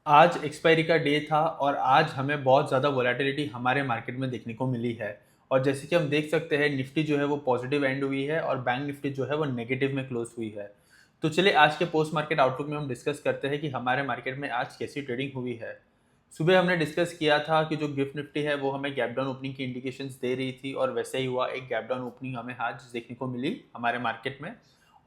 आज एक्सपायरी का डे था और आज हमें बहुत ज़्यादा वोलेटिलिटी हमारे मार्केट में देखने को मिली है। और जैसे कि हम देख सकते हैं निफ्टी जो है वो पॉजिटिव एंड हुई है और बैंक निफ्टी जो है वो नेगेटिव में क्लोज हुई है। तो चलिए आज के पोस्ट मार्केट आउटलुक में हम डिस्कस करते हैं कि हमारे मार्केट में आज कैसी ट्रेडिंग हुई है। सुबह हमने डिस्कस किया था कि जो गिफ्ट निफ्टी है वो हमें गैप डाउन ओपनिंग की इंडिकेशंस दे रही थी और वैसे ही हुआ, एक गैप डाउन ओपनिंग हमें आज देखने को मिली हमारे मार्केट में।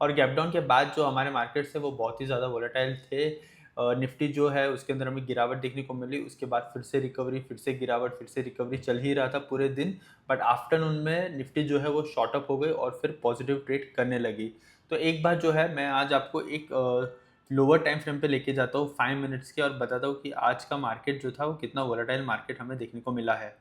और गैप डाउन के बाद जो हमारे मार्केट थे वो बहुत ही ज़्यादा वोलेटाइल थे। निफ्टी जो है उसके अंदर हमें गिरावट देखने को मिली, उसके बाद फिर से रिकवरी, फिर से गिरावट, फिर से रिकवरी चल ही रहा था पूरे दिन। बट आफ्टरनून में निफ्टी जो है वो शॉर्ट अप हो गई और फिर पॉजिटिव ट्रेड करने लगी। तो एक बार जो है मैं आज आपको एक लोअर टाइम फ्रेम पे लेके जाता हूँ 5 मिनट्स के और बताता हूँ कि आज का मार्केट जो था वो कितना वोलेटाइल मार्केट हमें देखने को मिला है।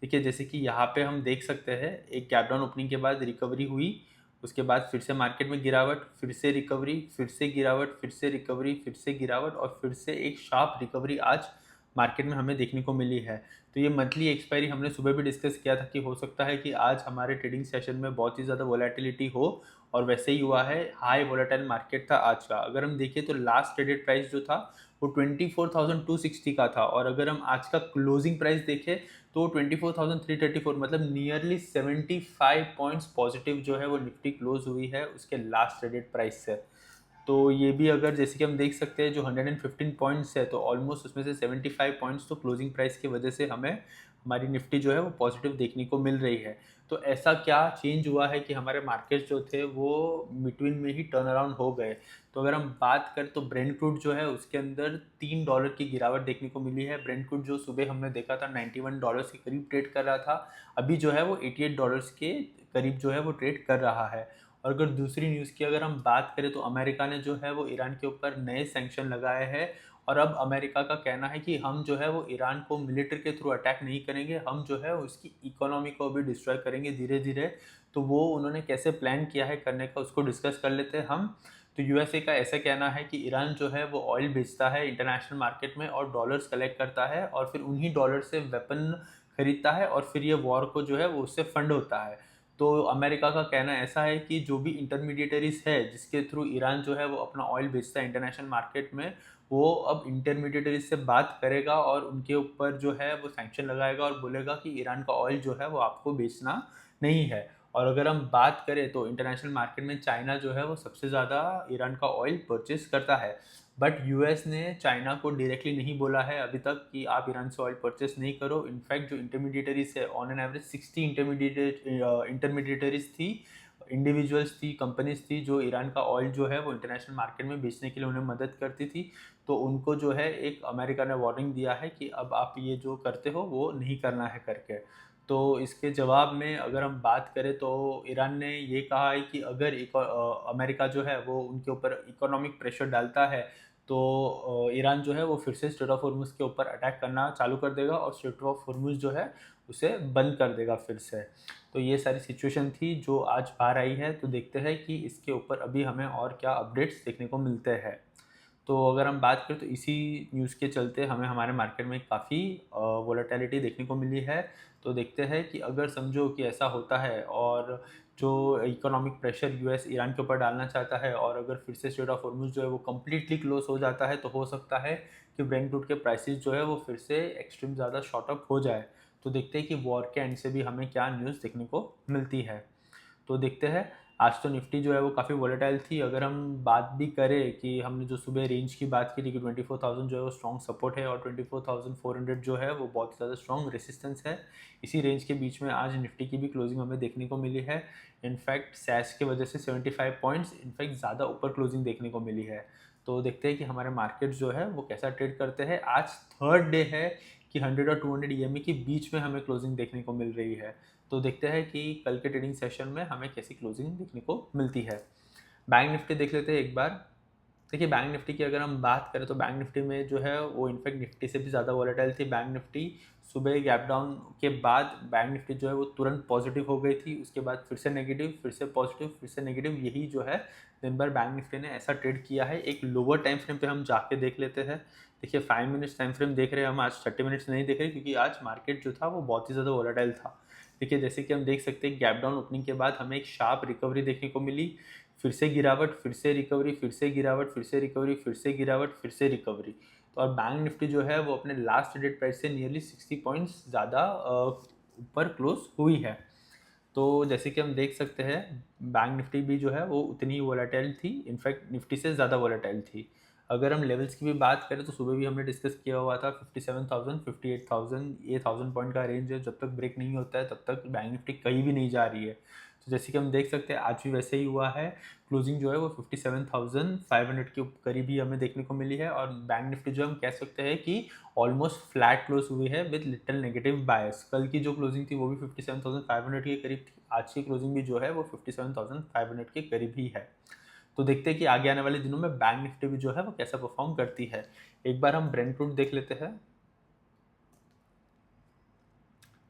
देखिए जैसे कि यहाँ पे हम देख सकते हैं एक गैप डाउन ओपनिंग के बाद रिकवरी हुई, उसके बाद फिर से मार्केट में गिरावट, फिर से रिकवरी, फिर से गिरावट, फिर से रिकवरी, फिर से गिरावट और फिर से एक शार्प रिकवरी आज मार्केट में हमें देखने को मिली है। तो ये मंथली एक्सपायरी हमने सुबह भी डिस्कस किया था कि हो सकता है कि आज हमारे ट्रेडिंग सेशन में बहुत ही ज़्यादा वोलेटिलिटी हो और वैसे ही हुआ है। हाई वोलेटाइल मार्केट था आज का। अगर हम देखें तो लास्ट ट्रेडेड प्राइस जो था वो 24,260 का था और अगर हम आज का क्लोजिंग प्राइस देखें तो 24,334, मतलब नियरली 75 पॉइंट्स पॉजिटिव जो है वो निफ्टी क्लोज हुई है उसके लास्ट ट्रेडेड प्राइस से। तो ये भी अगर जैसे कि हम देख सकते हैं जो 115 पॉइंट्स है तो ऑलमोस्ट उसमें से 75 पॉइंट्स तो क्लोजिंग प्राइस की वजह से हमें हमारी निफ्टी जो है वो पॉजिटिव देखने को मिल रही है। तो ऐसा क्या चेंज हुआ है कि हमारे मार्केट जो थे वो बिटवीन में ही टर्न अराउंड हो गए। तो अगर हम बात करें तो ब्रेंट क्रूड जो है उसके अंदर $3 की गिरावट देखने को मिली है। ब्रेंट क्रूड जो सुबह हमने देखा था $91 के करीब ट्रेड कर रहा था, अभी जो है वो $88 के करीब जो है वो ट्रेड कर रहा है। और अगर दूसरी न्यूज़ की अगर हम बात करें तो अमेरिका ने जो है वो ईरान के ऊपर नए सैंक्शन लगाए हैं और अब अमेरिका का कहना है कि हम जो है वो ईरान को मिलिट्री के थ्रू अटैक नहीं करेंगे, हम जो है उसकी इकोनॉमी को भी डिस्ट्रॉय करेंगे धीरे धीरे। तो वो उन्होंने कैसे प्लान किया है करने का उसको डिस्कस कर लेते हैं हम। तो यूएसए का ऐसा कहना है कि ईरान जो है वो ऑयल बेचता है इंटरनेशनल मार्केट में और डॉलर्स कलेक्ट करता है और फिर उन्हीं डॉलर से वेपन खरीदता है और फिर ये वॉर को जो है वो उससे फंड होता है। तो अमेरिका का कहना ऐसा है कि जो भी इंटरमीडिएटरीज है जिसके थ्रू ईरान जो है वो अपना ऑयल बेचता है इंटरनेशनल मार्केट में, वो अब इंटरमीडिएटरीज से बात करेगा और उनके ऊपर जो है वो सैंक्शन लगाएगा और बोलेगा कि ईरान का ऑयल जो है वो आपको बेचना नहीं है। और अगर हम बात करें तो इंटरनेशनल मार्केट में चाइना जो है वो सबसे ज़्यादा ईरान का ऑयल परचेज करता है। बट यूएस ने चाइना को डायरेक्टली नहीं बोला है अभी तक कि आप ईरान से ऑयल परचेस नहीं करो। इनफैक्ट जो इंटरमीडिएटरीज है ऑन एन एवरेज 60 इंटरमीडिएटरीज थी, इंडिविजुअल्स थी, कंपनीज थी जो ईरान का ऑयल जो है वो इंटरनेशनल मार्केट में बेचने के लिए उन्हें मदद करती थी। तो उनको जो है एक अमेरिका ने वार्निंग दिया है कि अब आप ये जो करते हो वो नहीं करना है करके। तो इसके जवाब में अगर हम बात करें तो ईरान ने ये कहा है कि अगर अमेरिका जो है वो उनके ऊपर इकोनॉमिक प्रेशर डालता है तो ईरान जो है वो फिर से स्ट्रेट ऑफ हॉर्मुज़ के ऊपर अटैक करना चालू कर देगा और स्ट्रेट ऑफ हॉर्मुज़ जो है उसे बंद कर देगा फिर से। तो ये सारी सिचुएशन थी जो आज बाहर आई है। तो देखते हैं कि इसके ऊपर अभी हमें और क्या अपडेट्स देखने को मिलते हैं। तो अगर हम बात करें तो इसी न्यूज़ के चलते हमें हमारे मार्केट में काफ़ी वोलेटिलिटी देखने को मिली है। तो देखते हैं कि अगर समझो कि ऐसा होता है और जो इकोनॉमिक प्रेशर यूएस ईरान के ऊपर डालना चाहता है और अगर फिर से स्ट्रेट ऑफ हॉर्मुज़ जो है वो कम्प्लीटली क्लोज हो जाता है तो हो सकता है कि ब्रेंट क्रूड के प्राइसेस जो है वो फिर से एक्सट्रीम ज़्यादा शॉर्ट अप हो जाए। तो देखते हैं कि वॉर के एंड से भी हमें क्या न्यूज़ देखने को मिलती है। तो देखते हैं। आज तो निफ्टी जो है वो काफ़ी वोलेटाइल थी। अगर हम बात भी करें कि हमने जो सुबह रेंज की बात की थी कि 24,000 जो है वो स्ट्रॉन्ग सपोर्ट है और 24,400 जो है वो बहुत ज़्यादा स्ट्रॉन्ग रेसिस्टेंस है। इसी रेंज के बीच में आज निफ्टी की भी क्लोजिंग हमें देखने को मिली है। इनफैक्ट सैश की वजह से 75 पॉइंट्स इनफैक्ट ज़्यादा ऊपर क्लोजिंग देखने को मिली है। तो देखते हैं कि हमारे मार्केट जो है वो कैसा ट्रेड करते हैं। आज थर्ड डे है कि 100 और 200 ईएमए के बीच में हमें क्लोजिंग देखने को मिल रही है। तो देखते हैं कि कल के ट्रेडिंग सेशन में हमें कैसी क्लोजिंग देखने को मिलती है। बैंक निफ्टी देख लेते हैं एक बार। देखिए बैंक निफ्टी की अगर हम बात करें तो बैंक निफ्टी में जो है वो इनफैक्ट निफ्टी से भी ज़्यादा वॉलेटाइल थी। बैंक निफ्टी सुबह गैप डाउन के बाद बैंक निफ्टी जो है वो तुरंत पॉजिटिव हो गई थी, उसके बाद फिर से नेगेटिव, फिर से पॉजिटिव, फिर से नेगेटिव, यही जो है दिन भर बैंक निफ्टी ने ऐसा ट्रेड किया है। एक लोअर टाइम फ्रेम पे हम जाके देख लेते हैं। देखिए 5 मिनट्स टाइम फ्रेम देख रहे हैं हम, आज 30 मिनट्स नहीं देख रहे क्योंकि आज मार्केट जो था वो बहुत ही ज़्यादा वॉलेटाइल था। देखिए जैसे कि हम देख सकते हैं गैप डाउन ओपनिंग के बाद हमें एक शार्प रिकवरी देखने को मिली, फिर से गिरावट, फिर से रिकवरी, फिर से गिरावट, फिर से रिकवरी, फिर से गिरावट, फिर से रिकवरी। तो और बैंक निफ्टी जो है वो अपने लास्ट ट्रेडेड प्राइस से नियरली 60 पॉइंट्स ज़्यादा ऊपर क्लोज हुई है। तो जैसे कि हम देख सकते हैं, बैंक निफ्टी भी जो है वो उतनी ही वोलेटाइल थी, इनफैक्ट निफ्टी से ज़्यादा वोलेटाइल थी। अगर हम लेवल्स की भी बात करें तो सुबह भी हमने डिस्कस किया हुआ था 57,000 58,000, ये 1000 पॉइंट का रेंज है। जब तक ब्रेक नहीं होता है तब तक बैंक निफ्टी कहीं भी नहीं जा रही है। तो जैसे कि हम देख सकते हैं आज भी वैसे ही हुआ है। क्लोजिंग जो है वो 57,500 के करीब ही हमें देखने को मिली है, और बैंक निफ्टी जो हम कह सकते हैं कि ऑलमोस्ट फ्लैट क्लोज हुई है विद लिटिल नेगेटिव बायस। कल की जो क्लोजिंग थी वो भी 57,500 के करीब थी, आज की क्लोजिंग भी जो है वो 57,500 के करीब ही है। तो देखते हैं कि आगे आने वाले दिनों में बैंक निफ्टी भी जो है वो कैसा परफॉर्म करती है। एक बार हम ब्रेंट क्रूड देख लेते हैं।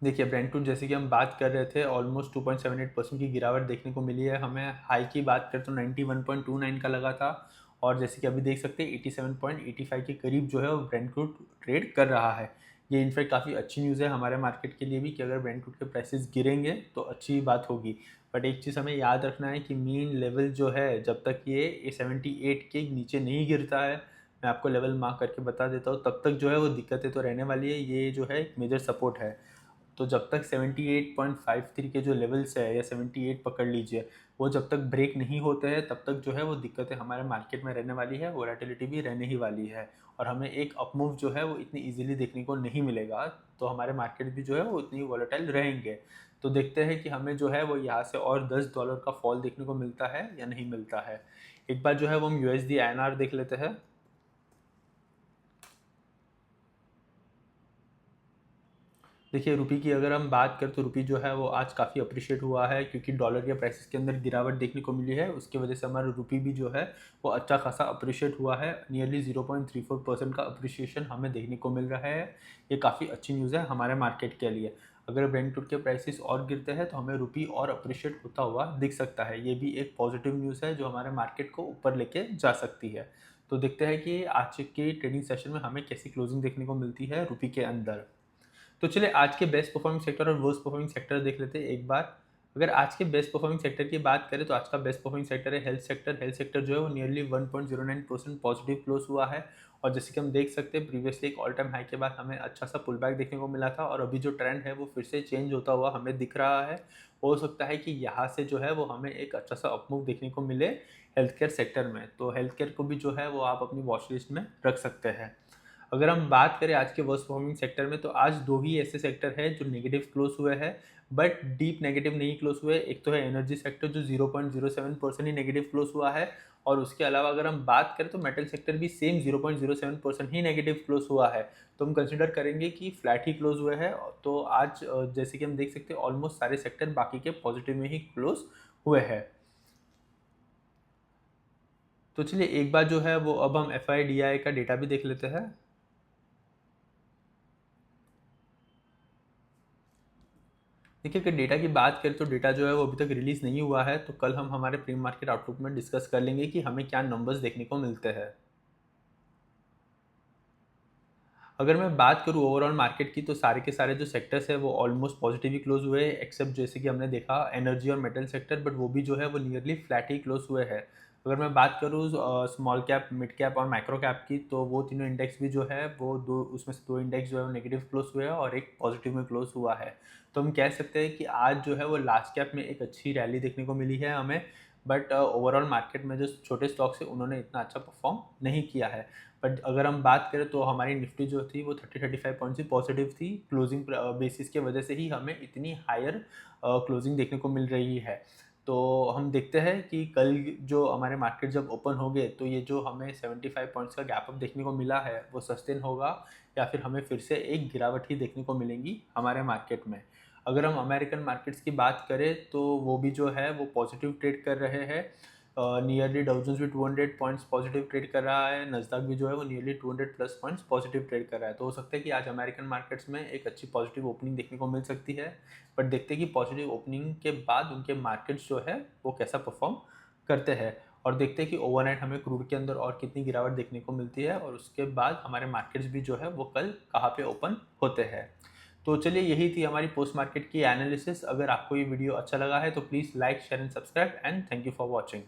देखिए ब्रेंट क्रूड जैसे कि हम बात कर रहे थे, ऑलमोस्ट 2.78% की गिरावट देखने को मिली है हमें। हाई की बात करें तो 91.29 का लगा था, और जैसे कि अभी देख सकते हैं 87.85 के करीब जो है वो ब्रेंट क्रूड ट्रेड कर रहा है। ये इनफैक्ट काफ़ी अच्छी न्यूज़ है हमारे मार्केट के लिए भी कि अगर ब्रेंट क्रूड के प्राइसेस गिरेंगे तो अच्छी बात होगी। बट एक चीज़ हमें याद रखना है कि मीन लेवल जो है, जब तक ये 78 के नीचे नहीं गिरता है, मैं आपको लेवल मार्क करके बता देता हूँ, तब तक जो है वो दिक्कतें तो रहने वाली है। ये जो है एक मेजर सपोर्ट है। तो जब तक 78.53 के जो लेवल्स है, या 78 पकड़ लीजिए, वो जब तक ब्रेक नहीं होते हैं तब तक जो है वो दिक्कतें हमारे मार्केट में रहने वाली है, वोलेटिलिटी भी रहने ही वाली है, और हमें एक अपमूव जो है वो इतनी इजीली देखने को नहीं मिलेगा। तो हमारे मार्केट भी जो है वो इतनी वोलेटाइल रहेंगे। तो देखते हैं कि हमें जो है वो यहाँ से और $10 का फॉल देखने को मिलता है या नहीं मिलता है। एक बार जो है वो हम USD INR देख लेते हैं। देखिए रुपी की अगर हम बात करें तो रुपी जो है वो आज काफ़ी अप्रिशिएट हुआ है, क्योंकि डॉलर के प्राइसेस के अंदर गिरावट देखने को मिली है। उसकी वजह से हमारा रुपी भी जो है वो अच्छा खासा अप्रिशिएट हुआ है। नियरली 0.34% का अप्रिशिएशन हमें देखने को मिल रहा है। ये काफ़ी अच्छी न्यूज़ है हमारे मार्केट के लिए। अगर ब्रेंट क्रूड के प्राइसेस और गिरते हैं तो हमें रुपी और अप्रिशिएट होता हुआ दिख सकता है। ये भी एक पॉजिटिव न्यूज़ है जो हमारे मार्केट को ऊपर लेके जा सकती है। तो देखते हैं कि आज के ट्रेडिंग सेशन में हमें कैसी क्लोजिंग देखने को मिलती है रुपी के अंदर। तो चलिए आज के बेस्ट परफॉर्मिंग सेक्टर और वर्स्ट परफॉर्मिंग सेक्टर देख लेते हैं एक बार। अगर आज के बेस्ट परफॉर्मिंग सेक्टर की बात करें तो आज का बेस्ट परफॉर्मिंग सेक्टर है हेल्थ सेक्टर। हेल्थ सेक्टर जो है वो नियरली 1.09% पॉजिटिव क्लोज हुआ है, और जैसे कि हम देख सकते हैं प्रीवियसली एक ऑल टाइम हाई के बाद हमें अच्छा सा पुल बैक देखने को मिला था, और अभी जो ट्रेंड है वो फिर से चेंज होता हुआ हमें दिख रहा है। हो सकता है कि यहाँ से जो है वो हमें एक अच्छा सा अपमूव देखने को मिले हेल्थ केयर सेक्टर में। तो हेल्थ केयर को भी जो है वो आप अपनी वॉच लिस्ट में रख सकते हैं। अगर हम बात करें आज के वर्स्ट परफॉर्मिंग सेक्टर में, तो आज दो ही ऐसे सेक्टर है जो नेगेटिव क्लोज हुए हैं, बट डीप नेगेटिव नहीं क्लोज हुए। एक तो है एनर्जी सेक्टर जो 0.07% ही नेगेटिव क्लोज हुआ है, और उसके अलावा अगर हम बात करें तो मेटल सेक्टर भी सेम 0.07% ही नेगेटिव क्लोज हुआ है। तो हम कंसिडर करेंगे कि फ्लैट ही क्लोज हुए हैं। तो आज जैसे कि हम देख सकते हैं ऑलमोस्ट सारे सेक्टर बाकी के पॉजिटिव में ही क्लोज हुए हैं। तो चलिए एक बार जो है वो अब हम FIDI का डेटा भी देख लेते हैं। देखिए अगर डेटा की बात करें तो डेटा जो है वो अभी तक रिलीज़ नहीं हुआ है, तो कल हम हमारे प्री मार्केट आउटलुक में डिस्कस कर लेंगे कि हमें क्या नंबर्स देखने को मिलते हैं। अगर मैं बात करूँ ओवरऑल मार्केट की, तो सारे के सारे जो सेक्टर्स है वो ऑलमोस्ट पॉजिटिव ही क्लोज हुए हैं, एक्सेप्ट जैसे कि हमने देखा एनर्जी और मेटल सेक्टर, बट वो भी जो है वो नियरली फ्लैट ही क्लोज हुए हैं। अगर मैं बात करूँ स्मॉल कैप, मिड कैप और माइक्रो कैप की, तो वो तीनों इंडेक्स भी जो है वो दो, उसमें से दो इंडेक्स जो है वो नेगेटिव क्लोज हुए हैं और एक पॉजिटिव में क्लोज हुआ है। तो हम कह सकते हैं कि आज जो है वो लार्ज कैप में एक अच्छी रैली देखने को मिली है हमें, बट ओवरऑल मार्केट में जो छोटे स्टॉक्स है उन्होंने इतना अच्छा परफॉर्म नहीं किया है। बट अगर हम बात करें तो हमारी निफ्टी जो थी वो 30-35 पॉइंट्स ही पॉजिटिव थी। क्लोजिंग बेसिस के वजह से ही हमें इतनी हायर क्लोजिंग देखने को मिल रही है। तो हम देखते हैं कि कल जो हमारे मार्केट जब ओपन हो गए तो ये जो हमें 75 पॉइंट्स का गैप अप देखने को मिला है वो सस्टेन होगा, या फिर हमें फिर से एक गिरावट ही देखने को मिलेंगी हमारे मार्केट में। अगर हम अमेरिकन मार्केट्स की बात करें तो वो भी जो है वो पॉजिटिव ट्रेड कर रहे हैं। नियरली डाउ जोन्स भी 200 पॉइंट्स पॉजिटिव ट्रेड कर रहा है, नस्दैक भी जो है वो nearly 200 plus points positive trade कर रहा है। तो हो सकता है कि आज अमेरिकन मार्केट्स में एक अच्छी पॉजिटिव ओपनिंग देखने को मिल सकती है, बट देखते हैं कि पॉजिटिव ओपनिंग के बाद उनके मार्केट्स जो है वो कैसा परफॉर्म करते हैं, और देखते हैं कि ओवरनाइट हमें क्रूड के अंदर और कितनी गिरावट देखने को मिलती है, और उसके बाद हमारे मार्केट्स भी जो है वो कल कहाँ पे ओपन होते हैं। तो चलिए यही थी हमारी पोस्ट मार्केट की एनालिसिस। अगर आपको ये वीडियो अच्छा लगा है तो please like, share and subscribe, and thank you for watching.